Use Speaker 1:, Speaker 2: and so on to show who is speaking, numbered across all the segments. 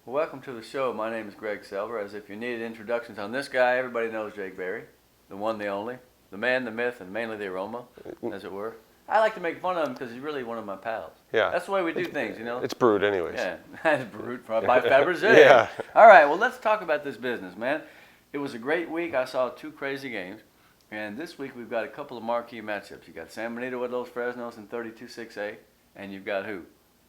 Speaker 1: Well, welcome to the show. My name is Greg Selver. As if you needed introductions on this guy, everybody knows Jake Berry, the one, the only, the man, the myth, and mainly the aroma, as it were. I like to make fun of him because he's really one of my pals.
Speaker 2: Yeah.
Speaker 1: That's the way we do things, you know.
Speaker 2: It's brewed anyways.
Speaker 1: Yeah, that's brute by Fabergé.
Speaker 2: Yeah.
Speaker 1: All right, well, let's talk about this business, man. It was a great week. I saw two crazy games. And this week we've got a couple of marquee matchups. You got San Benito with Los Fresnos in 32-6A, and you've got who?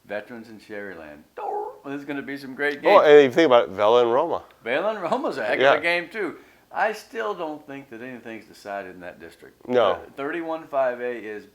Speaker 1: Veterans in Sherryland. Well, this is going to be some great games.
Speaker 2: Oh, and if you think about it, Vela and Roma.
Speaker 1: Vela and Roma's a heck of a game, too. I still don't think that anything's decided in that district.
Speaker 2: No.
Speaker 1: 31-5A is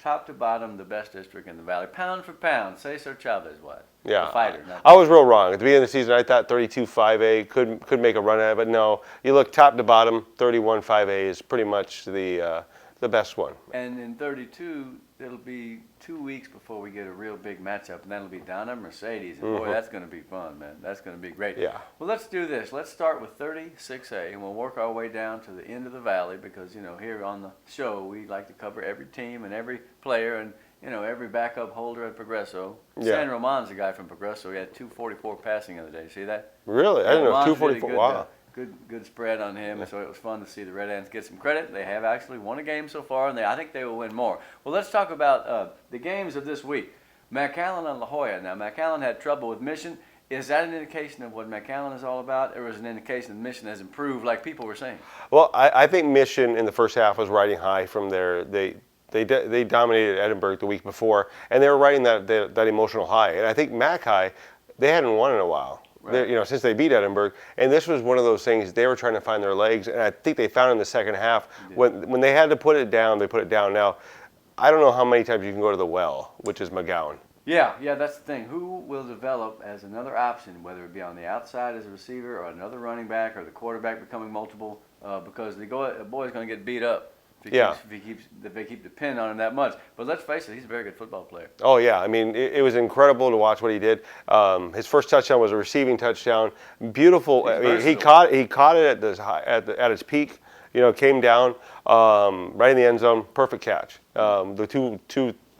Speaker 1: top to bottom the best district in the valley. Pound for pound, Cesar Chavez was.
Speaker 2: Yeah.
Speaker 1: The fighter.
Speaker 2: I was real wrong. At the beginning of the season, I thought 32-5A could make a run at it, but no. You look top to bottom, 31-5A is pretty much the best one.
Speaker 1: And in 32, it'll be 2 weeks before we get a real big matchup, and that'll be Donna Mercedes. And boy, that's going to be fun, man. That's going to be great.
Speaker 2: Yeah.
Speaker 1: Well, let's do this. Let's start with 36A, and we'll work our way down to the end of the valley because, you know, here on the show, we like to cover every team and every player and, you know, every backup holder at Progresso.
Speaker 2: Yeah.
Speaker 1: San Roman's a guy from Progresso. He had 244 passing the other day. See that?
Speaker 2: Really? I didn't know.
Speaker 1: Roman's
Speaker 2: 244.
Speaker 1: really
Speaker 2: Wow.
Speaker 1: Good spread on him, and so it was fun to see the Red Ants get some credit. They have actually won a game so far, and I think they will win more. Well, let's talk about the games of this week. McAllen and La Jolla. Now, McAllen had trouble with Mission. Is that an indication of what McAllen is all about, or is it an indication that Mission has improved, like people were saying?
Speaker 2: Well, I think Mission in the first half was riding high from there. They dominated Edinburgh the week before, and they were riding that emotional high. And I think Mac High, they hadn't won in a while.
Speaker 1: Right.
Speaker 2: You know, since they beat Edinburgh, and this was one of those things they were trying to find their legs, and I think they found in the second half when they had to put it down, they put it down. Now, I don't know how many times you can go to the well, which is McGowan.
Speaker 1: Yeah, that's the thing. Who will develop as another option, whether it be on the outside as a receiver or another running back or the quarterback becoming multiple? Because the boy's going to get beat up. If they keep depending on him that much. But let's face it, he's a very good football player.
Speaker 2: Oh yeah, I mean it was incredible to watch what he did. His first touchdown was a receiving touchdown. Beautiful. I mean, he caught it at its peak. You know, came down right in the end zone. Perfect catch. The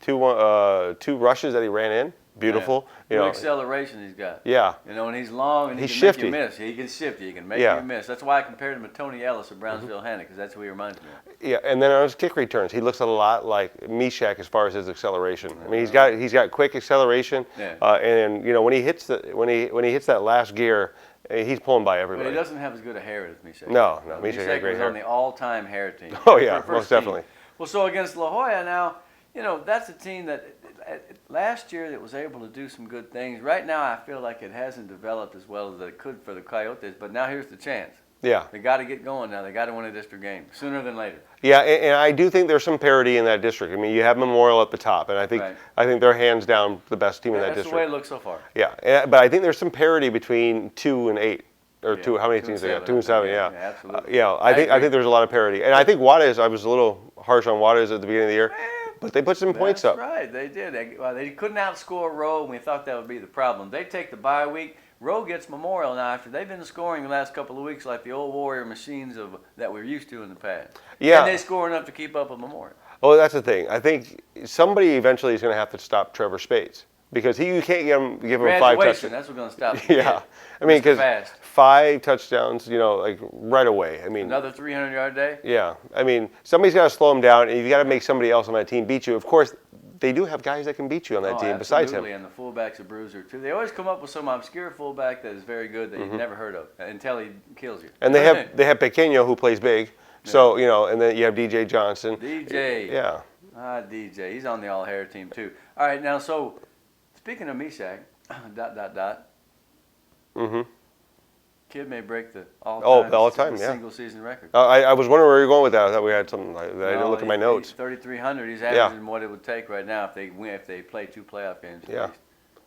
Speaker 2: two rushes that he ran in. Beautiful.
Speaker 1: Yeah. Good acceleration he's got.
Speaker 2: Yeah.
Speaker 1: You know, and he's long and he can
Speaker 2: shifty.
Speaker 1: Make you miss. He can shift you. He can make you miss. That's why I compared him to Tony Ellis of Brownsville Hanna, because that's who he reminds me of.
Speaker 2: Yeah, and then on his kick returns, he looks a lot like Mishak as far as his acceleration. I mean, he's got quick acceleration, and you know when he hits that last gear, he's pulling by everybody.
Speaker 1: But he doesn't have as good a hair as Mishak.
Speaker 2: No, Mishak had great
Speaker 1: was
Speaker 2: hair.
Speaker 1: On the all-time hair team.
Speaker 2: Oh yeah, most definitely.
Speaker 1: Well, so against La Jolla now, you know that's a team that last year that was able to do some good things. Right now, I feel like it hasn't developed as well as it could for the Coyotes. But now here's the chance.
Speaker 2: Yeah.
Speaker 1: They got to get going now. They got to win a district game sooner than later.
Speaker 2: Yeah, and I do think there's some parity in that district. I mean, you have Memorial at the top, and I think they're hands down the best team in that district.
Speaker 1: That's the way it looks so far.
Speaker 2: Yeah, but I think there's some parity between 2 and 8. Or two? How many teams they got? 2 and 7. Yeah,
Speaker 1: absolutely.
Speaker 2: Yeah, I think there's a lot of parity, and I think Juarez. I was a little harsh on Juarez at the beginning of the year, but they put some points up.
Speaker 1: That's right, they did. They couldn't outscore Rowe, and we thought that would be the problem. They take the bye week. Rowe gets Memorial now after they've been scoring the last couple of weeks like the old Warrior machines that we're used to in the past.
Speaker 2: Yeah,
Speaker 1: and they score enough to keep up with Memorial.
Speaker 2: Oh, that's the thing. I think somebody eventually is going to have to stop Trevor Spades. Because you can't give him 5 touchdowns.
Speaker 1: That's what's going to stop him.
Speaker 2: Yeah, I mean, because 5 touchdowns, you know, like right away. I mean,
Speaker 1: another 300-yard day.
Speaker 2: Yeah, I mean, somebody's got to slow him down, and you've got to make somebody else on that team beat you. Of course, they do have guys that can beat you on that team besides him.
Speaker 1: Absolutely, and the fullback's a bruiser too. They always come up with some obscure fullback that is very good that you've never heard of until he kills you.
Speaker 2: And they have Pequeño who plays big, so you know, and then you have DJ Johnson.
Speaker 1: DJ.
Speaker 2: Yeah.
Speaker 1: DJ. He's on the all-hair team too. All right, now so. Speaking of Mishak, ...
Speaker 2: Mm-hmm.
Speaker 1: Kid may break the
Speaker 2: all-time
Speaker 1: single-season record.
Speaker 2: I was wondering where you were going with that. I thought we had something like that. I didn't look at my notes.
Speaker 1: 3,300. He's averaging what it would take right now if they play 2 playoff games.
Speaker 2: Yeah.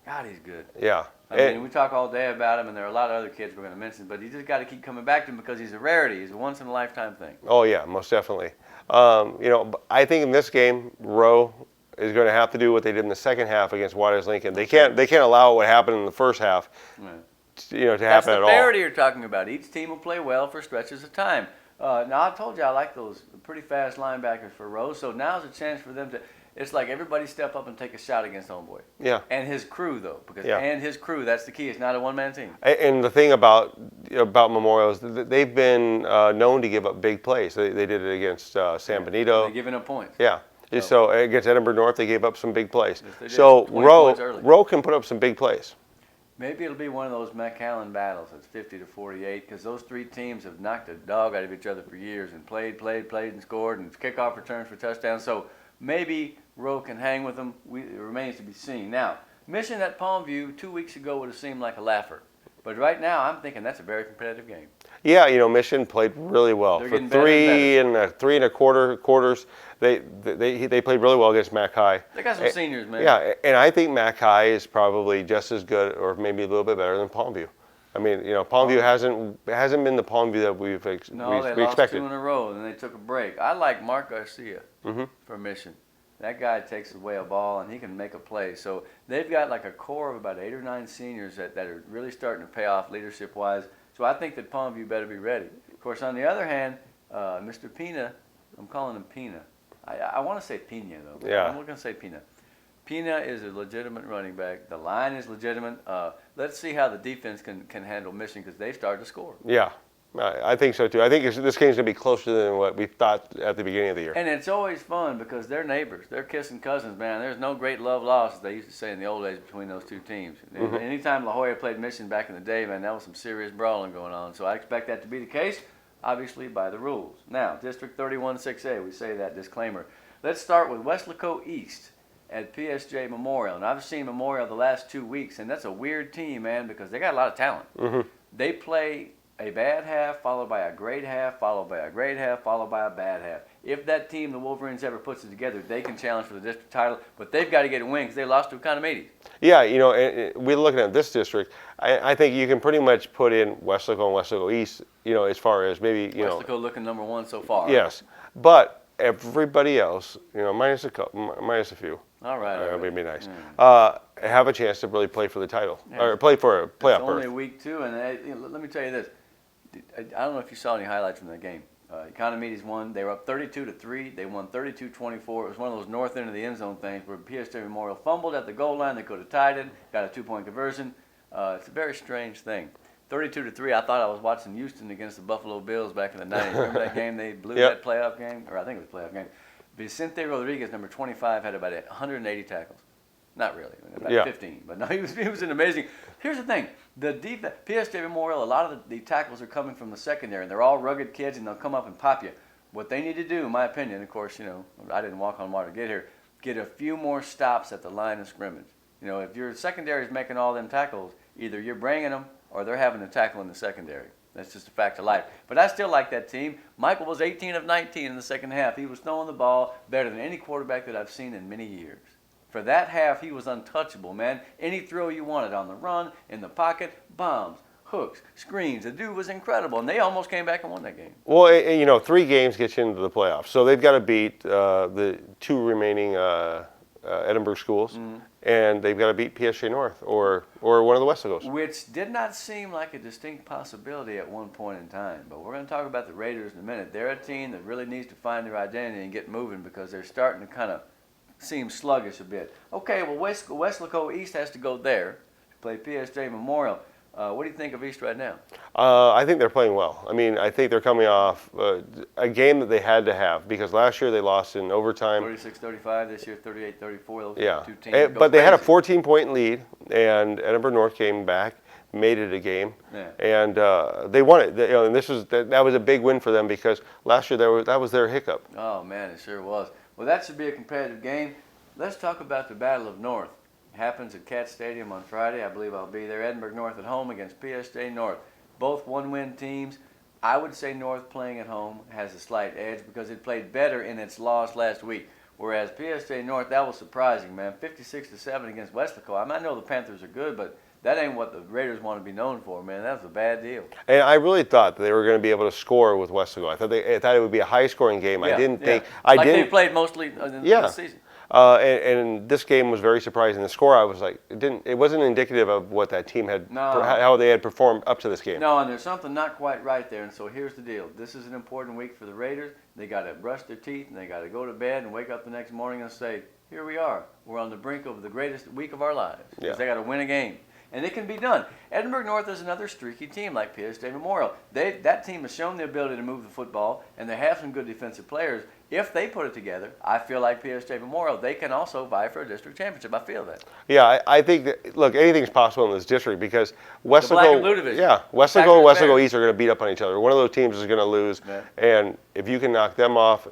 Speaker 1: God, he's good.
Speaker 2: Yeah.
Speaker 1: I mean, we talk all day about him, and there are a lot of other kids we're going to mention, but you just got to keep coming back to him because he's a rarity. He's a once-in-a-lifetime thing.
Speaker 2: Oh, yeah, most definitely. You know, I think in this game, Rowe is going to have to do what they did in the second half against Juarez Lincoln. They can't allow what happened in the first half, you know, to happen at all.
Speaker 1: That's the parity you're talking about. Each team will play well for stretches of time. Now I told you I like those pretty fast linebackers for Rowe. So now's a chance for them to. it's like everybody step up and take a shot against homeboy.
Speaker 2: Yeah.
Speaker 1: And his crew though, because
Speaker 2: Yeah.
Speaker 1: and his crew, that's the key. It's not a one-man team.
Speaker 2: And the thing about Memorial is that they've been known to give up big plays. They did it against San Benito.
Speaker 1: They're giving up points.
Speaker 2: Yeah. So against Edinburgh North, they gave up some big plays.
Speaker 1: Yes, they did.
Speaker 2: So
Speaker 1: 20 points early.
Speaker 2: Rowe can put up some big plays.
Speaker 1: Maybe it'll be one of those McAllen battles. It's 50-48 because those three teams have knocked a dog out of each other for years and played and scored and kickoff returns for touchdowns. So maybe Rowe can hang with them. It remains to be seen. Now, Mission at Palmview 2 weeks ago would have seemed like a laugher. But right now, I'm thinking that's a very competitive game.
Speaker 2: Yeah, Mission played really well.
Speaker 1: They're
Speaker 2: For
Speaker 1: getting better and
Speaker 2: three and a quarter quarters, they played really well against Mac High.
Speaker 1: They got some seniors, man.
Speaker 2: Yeah, and I think Mac High is probably just as good, or maybe a little bit better than Palmview. I mean, Palmview hasn't been the Palmview that we
Speaker 1: They lost
Speaker 2: expected.
Speaker 1: 2 in a row, and then they took a break. I like Mark Garcia for Mission. That guy takes away a ball, and he can make a play. So they've got like a core of about 8 or 9 seniors that are really starting to pay off leadership-wise. So I think that Palmview better be ready. Of course, on the other hand, Mr. Pina, I'm calling him Pina. I want to say Pina, though.
Speaker 2: Yeah.
Speaker 1: I'm going to say Pina. Pina is a legitimate running back. The line is legitimate. Let's see how the defense can handle Mission because they started to score.
Speaker 2: Yeah, I think so too. I think this game's going to be closer than what we thought at the beginning of the year.
Speaker 1: And it's always fun because they're neighbors. They're kissing cousins, man. There's no great love lost, as they used to say in the old days, between those two teams. Anytime La Jolla played Mission back in the day, man, that was some serious brawling going on. So I expect that to be the case, obviously by the rules. Now, District 31-6A, we say that disclaimer. Let's start with Weslaco East at PSJ Memorial. And I've seen Memorial the last 2 weeks, and that's a weird team, man, because they got a lot of talent. They play a bad half, followed by a great half, followed by a great half, followed by a bad half. If that team, the Wolverines, ever puts it together, they can challenge for the district title, but they've got to get a win because they lost to Economedes.
Speaker 2: Yeah, we're looking at this district. I think you can pretty much put in Weslaco and Weslaco East, as far as maybe,
Speaker 1: Weslaco looking number 1 so far.
Speaker 2: Yes, but everybody else, minus a few.
Speaker 1: All right.
Speaker 2: That would be nice. Have a chance to really play for the title, or play for a playoff
Speaker 1: It's only
Speaker 2: berth.
Speaker 1: week 2, and let me tell you this. I don't know if you saw any highlights from that game. Economedes won. They were up 32-3. They won 32-24. It was one of those north end of the end zone things where PSJ Memorial fumbled at the goal line. They could have tied it, got a 2-point conversion. It's a very strange thing. 32-3. I thought I was watching Houston against the Buffalo Bills back in the 90s. Remember that game? They blew that playoff game, or I think it was a playoff game. Vicente Rodriguez, number 25, had about 180 tackles. Not really, about 15. But no, he was an amazing. Here's the thing: the defense, PSJ Memorial, a lot of the tackles are coming from the secondary, and they're all rugged kids, and they'll come up and pop you. What they need to do, in my opinion, of course, I didn't walk on water to get here. Get a few more stops at the line of scrimmage. If your secondary is making all them tackles, either you're bringing them or they're having to tackle in the secondary. That's just a fact of life. But I still like that team. Michael was 18 of 19 in the second half. He was throwing the ball better than any quarterback that I've seen in many years. For that half, he was untouchable, man. Any throw you wanted on the run, in the pocket, bombs, hooks, screens. The dude was incredible, and they almost came back and won that game.
Speaker 2: Well, 3 games get you into the playoffs, so they've got to beat the 2 remaining Edinburgh schools, and they've got to beat PSG North or one of the Westlacos.
Speaker 1: Which did not seem like a distinct possibility at one point in time. But we're going to talk about the Raiders in a minute. They're a team that really needs to find their identity and get moving because they're starting to kind of seem sluggish a bit. Okay, well, Weslaco East has to go there to play PSJ Memorial. What do you think of East right now?
Speaker 2: I think they're playing well. I mean, I think they're coming off a game that they had to have because last year they lost in overtime.
Speaker 1: 36-35, this year 38-34. Those
Speaker 2: Yeah,
Speaker 1: two teams
Speaker 2: but they had a 14-point lead, and Edinburgh North came back, made it a game, and they won it. And that was a big win for them because last year that was their hiccup.
Speaker 1: Oh man, it sure was. Well, that should be a competitive game. Let's talk about the Battle of North. Happens at Cat Stadium on Friday. I believe I'll be there. Edinburgh North at home against PSJ North. Both one-win teams. I would say North playing at home has a slight edge because it played better in its loss last week. Whereas PSJ North, that was surprising, man. 56-7 against Weslaco. I know the Panthers are good, but that ain't what the Raiders want to be known for, man. That was a bad deal.
Speaker 2: And I really thought that they were going to be able to score with Weslaco. I thought it would be a high-scoring game.
Speaker 1: Yeah,
Speaker 2: I didn't think.
Speaker 1: They played mostly in the season.
Speaker 2: And this game was very surprising. The score, I was like, it wasn't indicative of what that team had, how they had performed up to this game.
Speaker 1: No, and there's something not quite right there. And so here's the deal. This is an important week for the Raiders. They got to brush their teeth and they got to go to bed and wake up the next morning and say, here we are. We're on the brink of the greatest week of our lives because
Speaker 2: Yeah.
Speaker 1: they got to win a game. And it can be done. Edinburgh North is another streaky team like PSJ Memorial. That team has shown the ability to move the football, and they have some good defensive players. If they put it together, I feel like PSJ Memorial, they can also vie for a district championship. I feel that.
Speaker 2: Yeah, I think that, look, anything's possible in this district because
Speaker 1: Black and Blue
Speaker 2: Weslaco,
Speaker 1: division.
Speaker 2: yeah, Weslaco
Speaker 1: Packers
Speaker 2: and Weslaco
Speaker 1: Bears.
Speaker 2: East are going to beat up on each other. One of those teams is going to lose,
Speaker 1: Yeah.
Speaker 2: and if you can knock them off,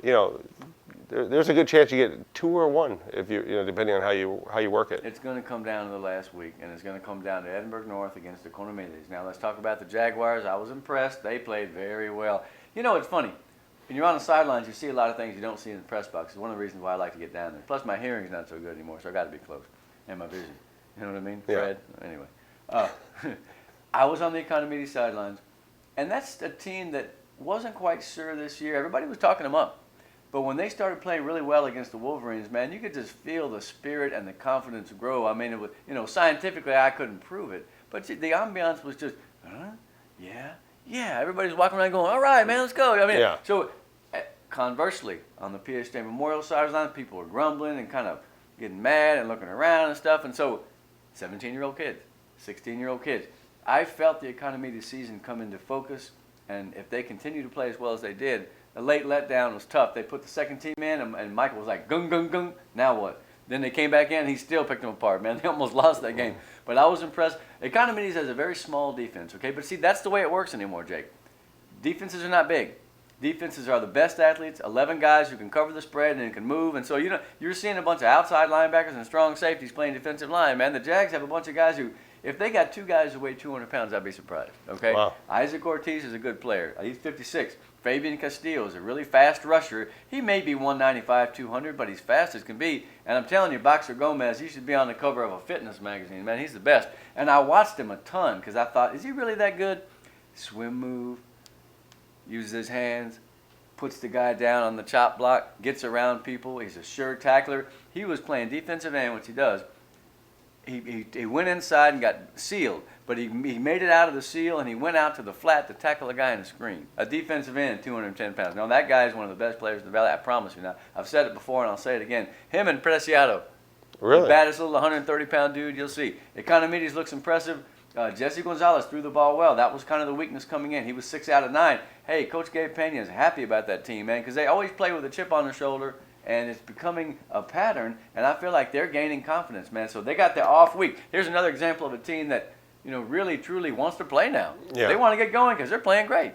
Speaker 2: there's a good chance you get 2 or 1 if depending on how you work it.
Speaker 1: It's going to come down to the last week, and it's going to come down to Edinburgh North against the Conomedes. Now let's talk about the Jaguars. I was impressed. They played very well. It's funny. When you're on the sidelines, you see a lot of things you don't see in the press box. It's one of the reasons why I like to get down there. Plus, my hearing's not so good anymore, so I got to be close, and my vision. You know what I mean,
Speaker 2: Yeah.
Speaker 1: Fred? Anyway, I was on the Economedes sidelines, and that's a team that wasn't quite sure this year. Everybody was talking them up. But when they started playing really well against the Wolverines, man, you could just feel the spirit and the confidence grow. I mean, it was, scientifically I couldn't prove it, but the ambiance was just, yeah. Everybody's walking around going, all right, man, let's go. I mean,
Speaker 2: Yeah.
Speaker 1: So conversely, on the PSJ Memorial sideline, people were grumbling and kind of getting mad and looking around and stuff. And so, 17-year-old kids, 16-year-old kids, I felt the Economedes season come into focus, and if they continue to play as well as they did, the late letdown was tough. They put the second team in, and Michael was like, gung, gung, gung. Now what? Then they came back in, and he still picked them apart, man. They almost lost that game. But I was impressed. Economedes has a very small defense, okay? But see, that's the way it works anymore, Jake. Defenses are not big. Defenses are the best athletes, 11 guys who can cover the spread and can move. And so, you're seeing a bunch of outside linebackers and strong safeties playing defensive line, man. The Jags have a bunch of guys who, if they got 2 guys who weigh 200 pounds, I'd be surprised, okay?
Speaker 2: Wow.
Speaker 1: Isaac Ortiz is a good player. He's 56. Fabian Castillo is a really fast rusher. He may be 195, 200, but he's fast as can be. And I'm telling you, Boxer Gomez, he should be on the cover of a fitness magazine. Man, he's the best. And I watched him a ton because I thought, is he really that good? Swim move, uses his hands, puts the guy down on the chop block, gets around people. He's a sure tackler. He was playing defensive end, which he does. He went inside and got sealed, but he made it out of the seal, and he went out to the flat to tackle a guy in the screen. A defensive end, 210 pounds. Now, that guy is one of the best players in the Valley, I promise you. Now, I've said it before, and I'll say it again. Him and Preciado,
Speaker 2: Really?
Speaker 1: the baddest little 130-pound dude you'll see. Economedes looks impressive. Jesse Gonzalez threw the ball well. That was kind of the weakness coming in. He was 6 out of 9. Hey, Coach Gabe Pena is happy about that team, man, because they always play with a chip on their shoulder, and it's becoming a pattern, and I feel like they're gaining confidence, man. So they got their off week. Here's another example of a team that, really, truly wants to play now.
Speaker 2: Yeah.
Speaker 1: They want to get going because they're playing great.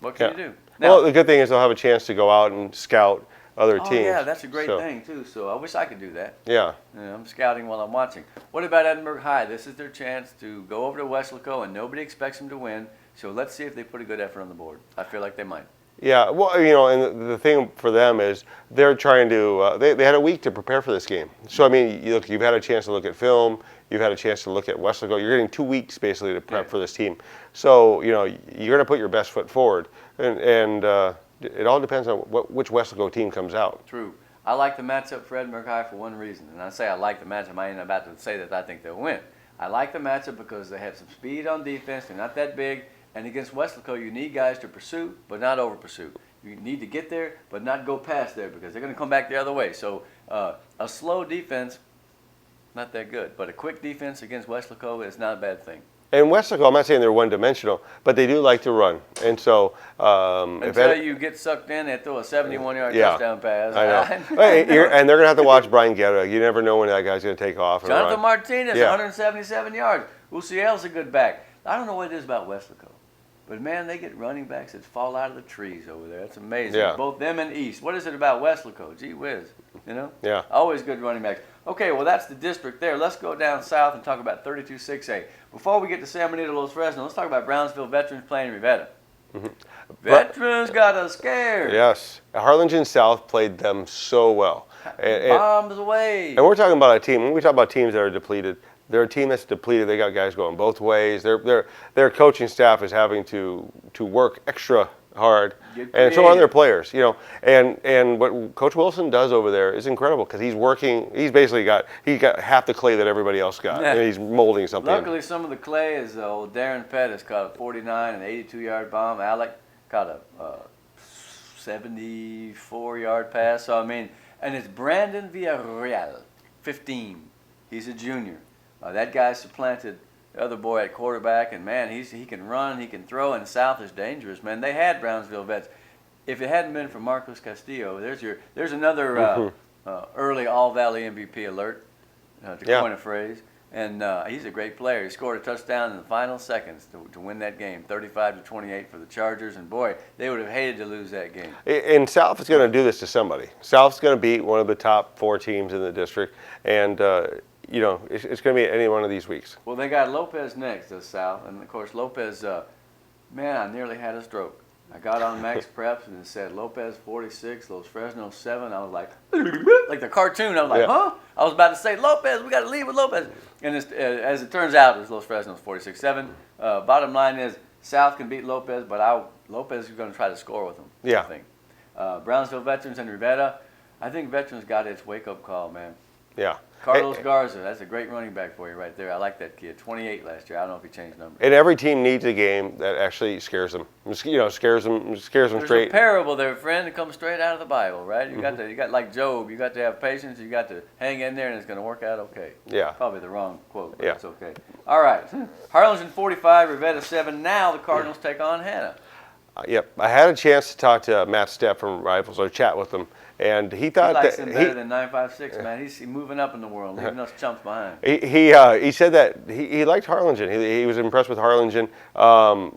Speaker 1: What can you do?
Speaker 2: Well, the good thing is they'll have a chance to go out and scout other teams.
Speaker 1: Yeah, that's a great
Speaker 2: So,
Speaker 1: thing, too. So I wish I could do that.
Speaker 2: Yeah.
Speaker 1: I'm scouting while I'm watching. What about Edinburgh High? This is their chance to go over to Weslaco, and nobody expects them to win. So let's see if they put a good effort on the board. I feel like they might.
Speaker 2: Yeah, well, and the thing for them is they're trying to, they had a week to prepare for this game. So, I mean, you've had a chance to look at film, you've had a chance to look at Weslaco. You're getting 2 weeks basically to prep for this team. So, you're going to put your best foot forward. And it all depends on which Weslaco team comes out.
Speaker 1: True. I like the matchup for Edinburgh High for one reason. And I say I like the matchup, I ain't about to say that I think they'll win. I like the matchup because they have some speed on defense. They're not that big. And against Weslaco, you need guys to pursue, but not over pursue. You need to get there, but not go past there because they're going to come back the other way. So a slow defense, not that good. But a quick defense against Weslaco is not a bad thing.
Speaker 2: And Weslaco, I'm not saying they're one-dimensional, but they do like to run. And so,
Speaker 1: Until you get sucked in, they throw a 71-yard touchdown pass.
Speaker 2: I know. And they're going to have to watch Brian Guerra. You never know when that guy's going to take off. And
Speaker 1: Jonathan
Speaker 2: run.
Speaker 1: Martinez, 177 yards. Uciel's a good back. I don't know what it is about Weslaco, but man, they get running backs that fall out of the trees over there. It's amazing.
Speaker 2: Yeah.
Speaker 1: Both them and East. What is it about Weslaco? Gee whiz.
Speaker 2: Yeah.
Speaker 1: Always good running backs. Okay, well, that's the district there. Let's go down south and talk about 32-6A. Before we get to San Benito Los Fresno, let's talk about Brownsville Veterans playing Rivetta. Veterans got us scared.
Speaker 2: Yes. Harlingen South played them so well.
Speaker 1: Bombs away.
Speaker 2: And we're talking about a team, when we talk about teams that are depleted, they're a team that's depleted. They got guys going both ways. Their coaching staff is having to work extra hard, and so are their players. And what Coach Wilson does over there is incredible because he's working. He's basically got half the clay that everybody else got, and he's molding something.
Speaker 1: Luckily, some of the clay is old Darren Pettis caught a 49 and 82-yard bomb. Alec caught a 74-yard pass. So I mean, And it's Brandon Villarreal, 15. He's a junior. That guy supplanted the other boy at quarterback, and man, he can run, he can throw, and South is dangerous, man. They had Brownsville vets. If it hadn't been for Marcos Castillo, there's another early All Valley MVP alert, to coin a phrase. And he's a great player. He scored a touchdown in the final seconds to win that game, 35-28 for the Chargers. And boy, they would have hated to lose that game.
Speaker 2: And South is going to do this to somebody. South's going to beat one of the top 4 teams in the district, and it's going to be any one of these weeks.
Speaker 1: Well, they got Lopez next, the South, and of course Lopez. Man, I nearly had a stroke. I got on Max Preps and it said Lopez 46, Los Fresnos 7. I was like the cartoon. I was like, huh? I was about to say Lopez. We got to lead with Lopez. And as it turns out, it was Los Fresnos 46-7. Bottom line is South can beat Lopez, but Lopez is going to try to score with them.
Speaker 2: Yeah.
Speaker 1: I think. Brownsville Veterans and Rivera. I think Veterans got its wake-up call, man.
Speaker 2: Yeah.
Speaker 1: Carlos Garza, that's a great running back for you right there. I like that kid. 28 last year. I don't know if he changed numbers.
Speaker 2: And every team needs a game that actually scares them. Scares them
Speaker 1: There's
Speaker 2: straight.
Speaker 1: a parable there, friend, that comes straight out of the Bible, right? You got like Job. You got to have patience. You got to hang in there, and it's going to work out okay.
Speaker 2: Yeah.
Speaker 1: Probably the wrong quote, but it's okay. All right. Harlingen 45, Rivetta 7. Now the Cardinals take on Hannah.
Speaker 2: Yep. I had a chance to talk to Matt Stepp from Rifles, or chat with him. And he thought
Speaker 1: likes
Speaker 2: that
Speaker 1: him better than 956, man. He's moving up in the world, leaving us chumps behind.
Speaker 2: He said that he liked Harlingen. He was impressed with Harlingen. I'm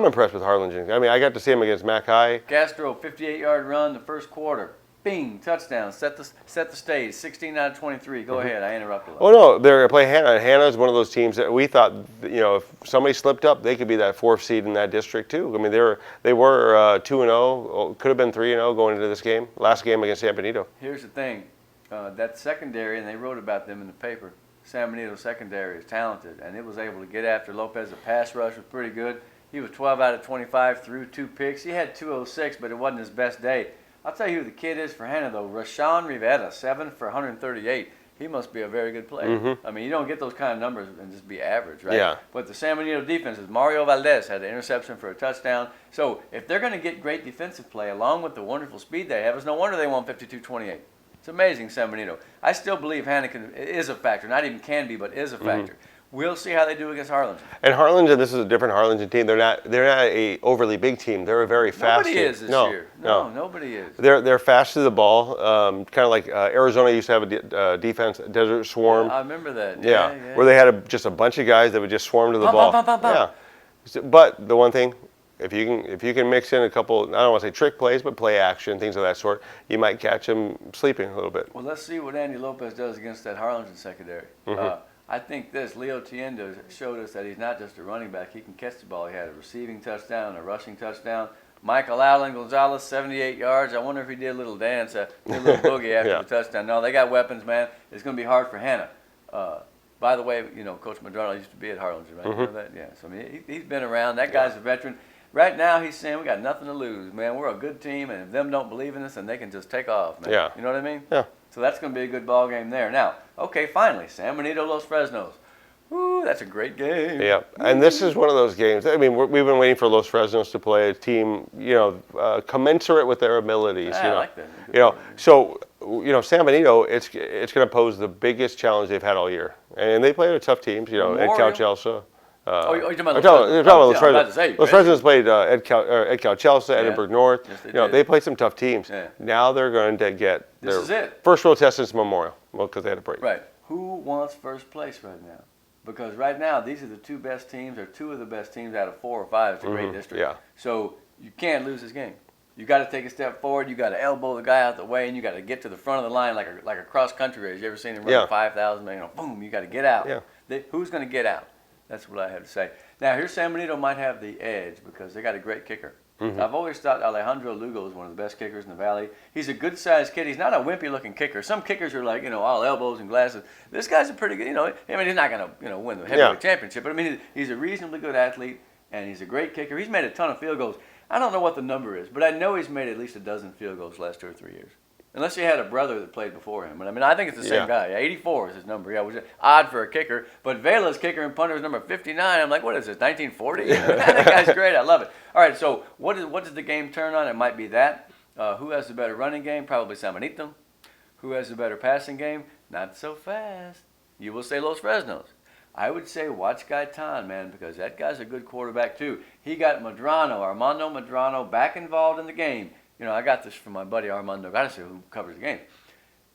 Speaker 2: impressed with Harlingen. I mean, I got to see him against Mac High.
Speaker 1: Castro, 58-yard run the first quarter. Bing, touchdown. Set the stage. 16 out of 23. Go ahead. I interrupted.
Speaker 2: Oh no, they're going to play Hannah. Hannah's one of those teams that we thought, if somebody slipped up, they could be that 4th seed in that district too. I mean, they were 2-0, could have been 3-0 going into this game. Last game against San Benito.
Speaker 1: Here's the thing, that secondary, and they wrote about them in the paper. San Benito secondary is talented, and it was able to get after Lopez. The pass rush was pretty good. He was 12 out of 25, threw 2 picks. He had 206, but it wasn't his best day. I'll tell you who the kid is for Hannah, though. Rashawn Rivera, 7 for 138. He must be a very good player.
Speaker 2: Mm-hmm.
Speaker 1: I mean, you don't get those kind of numbers and just be average, right?
Speaker 2: Yeah.
Speaker 1: But the San Benito defense is Mario Valdez had an interception for a touchdown. So if they're going to get great defensive play along with the wonderful speed they have, it's no wonder they won 52-28. It's amazing, San Benito. I still believe Hannah is a factor. Not even can be, but is a factor. Mm-hmm. We'll see how they do against Harlingen.
Speaker 2: And Harlingen, this is a different Harlingen team. They're not a overly big team. They're a very fast team.
Speaker 1: Nobody is this year. No, nobody is.
Speaker 2: They're fast to the ball. Kind of like Arizona used to have a defense, Desert Swarm.
Speaker 1: Yeah, I remember that.
Speaker 2: Yeah. Where they had just a bunch of guys that would just swarm to the ball. Yeah. But the one thing, if you can mix in a couple, I don't want to say trick plays, but play action, things of that sort, you might catch them sleeping a little bit.
Speaker 1: Well, let's see what Andy Lopez does against that Harlingen secondary. Mm-hmm. I think Leo Tiendo showed us that he's not just a running back. He can catch the ball. He had a receiving touchdown, a rushing touchdown. Michael Allen Gonzalez, 78 yards. I wonder if he did a little dance, a little boogie after the touchdown. No, they got weapons, man. It's going to be hard for Hannah. By the way, Coach Madrano used to be at Harlingen, right?
Speaker 2: Mm-hmm.
Speaker 1: You know that? Yeah. So, I mean, he's been around. That guy's a veteran. Right now, he's saying we got nothing to lose, man. We're a good team, and if them don't believe in us, then they can just take off, man.
Speaker 2: Yeah.
Speaker 1: You know what I mean?
Speaker 2: Yeah.
Speaker 1: So that's going to be a good ball game there. Now, okay, finally, San Benito, Los Fresnos. Ooh, that's a great game.
Speaker 2: Yeah, and this is one of those games. I mean, we've been waiting for Los Fresnos to play a team, commensurate with their abilities.
Speaker 1: I like that.
Speaker 2: So San Benito, it's going to pose the biggest challenge they've had all year, and they played a tough teams. Ed Cal-Chelsea.
Speaker 1: You're talking about Los Fresnos.
Speaker 2: Los Fresnos played Ed Cal-Chelsea, Edinburgh North.
Speaker 1: Yes,
Speaker 2: they played some tough teams.
Speaker 1: Yeah.
Speaker 2: Now they're going to get
Speaker 1: their
Speaker 2: first road test since Memorial, because they had a break.
Speaker 1: Right. Who wants first place right now? Because right now, these are the 2 best teams, or 2 of the best teams out of 4 or 5. It's a great district.
Speaker 2: Yeah.
Speaker 1: So you can't lose this game. You got to take a step forward. You got to elbow the guy out the way, and you got to get to the front of the line like a cross country race. You ever seen him run 5,000? Boom! You got to get out.
Speaker 2: Yeah.
Speaker 1: Who's going to get out? That's what I have to say. Now, here San Benito might have the edge because they got a great kicker. Mm-hmm. I've always thought Alejandro Lugo is one of the best kickers in the valley. He's a good-sized kid. He's not a wimpy-looking kicker. Some kickers are like, all elbows and glasses. This guy's a pretty good, he's not going to, win the heavyweight championship, but I mean, he's a reasonably good athlete, and he's a great kicker. He's made a ton of field goals. I don't know what the number is, but I know he's made at least a dozen field goals the last 2 or 3 years. Unless he had a brother that played before him. But I mean, I think it's the same guy. 84 is his number. Yeah, which is odd for a kicker. But Vela's kicker and punter is number 59. I'm like, what is this, 1940? That guy's great. I love it. All right, so what does the game turn on? It might be that. Who has the better running game? Probably San Benito. Who has the better passing game? Not so fast. You will say Los Fresnos. I would say watch Gaitan, man, because that guy's a good quarterback too. He got Armando Medrano, back involved in the game. You know, I got this from my buddy Armando Garcia, who covers the game.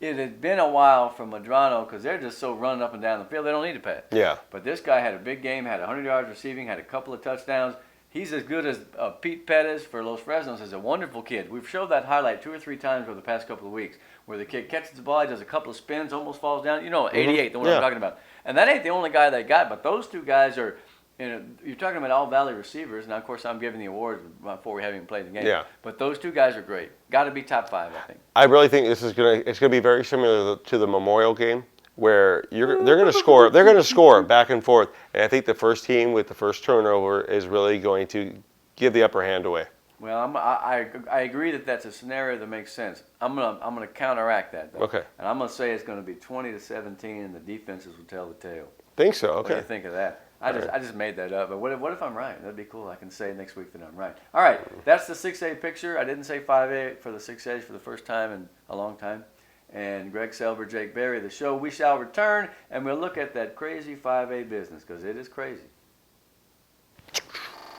Speaker 1: It had been a while from Medrano because they're just so running up and down the field, they don't need to pass.
Speaker 2: Yeah.
Speaker 1: But this guy had a big game, had 100 yards receiving, had a couple of touchdowns. He's as good as Pete Pettis for Los Fresnos. Is a wonderful kid. We've showed that highlight 2 or 3 times over the past couple of weeks, where the kid catches the ball, he does a couple of spins, almost falls down. You know, 88, the one I'm talking about. And that ain't the only guy they got, but those two guys are, you know, you're talking about all Valley receivers. Now, of course, I'm giving the awards before we haven't even played the game.
Speaker 2: Yeah.
Speaker 1: But those two guys are great. Got to be top 5, I think.
Speaker 2: I really think it's gonna be very similar to the Memorial game, where they're gonna score back and forth, and I think the first team with the first turnover is really going to give the upper hand away.
Speaker 1: Well, I agree that that's a scenario that makes sense. I'm gonna counteract that though.
Speaker 2: Okay.
Speaker 1: And I'm gonna say it's gonna be 20-17, and the defenses will tell the tale.
Speaker 2: Think so?
Speaker 1: What do
Speaker 2: Okay.
Speaker 1: you think of that? I just made that up. But what if I'm right? That'd be cool. I can say next week that I'm right. All right, that's the 6A picture. I didn't say 5A for the 6A for the first time in a long time. And Greg Selber, Jake Berry, the show. We shall return, and we'll look at that crazy 5A business because it is crazy.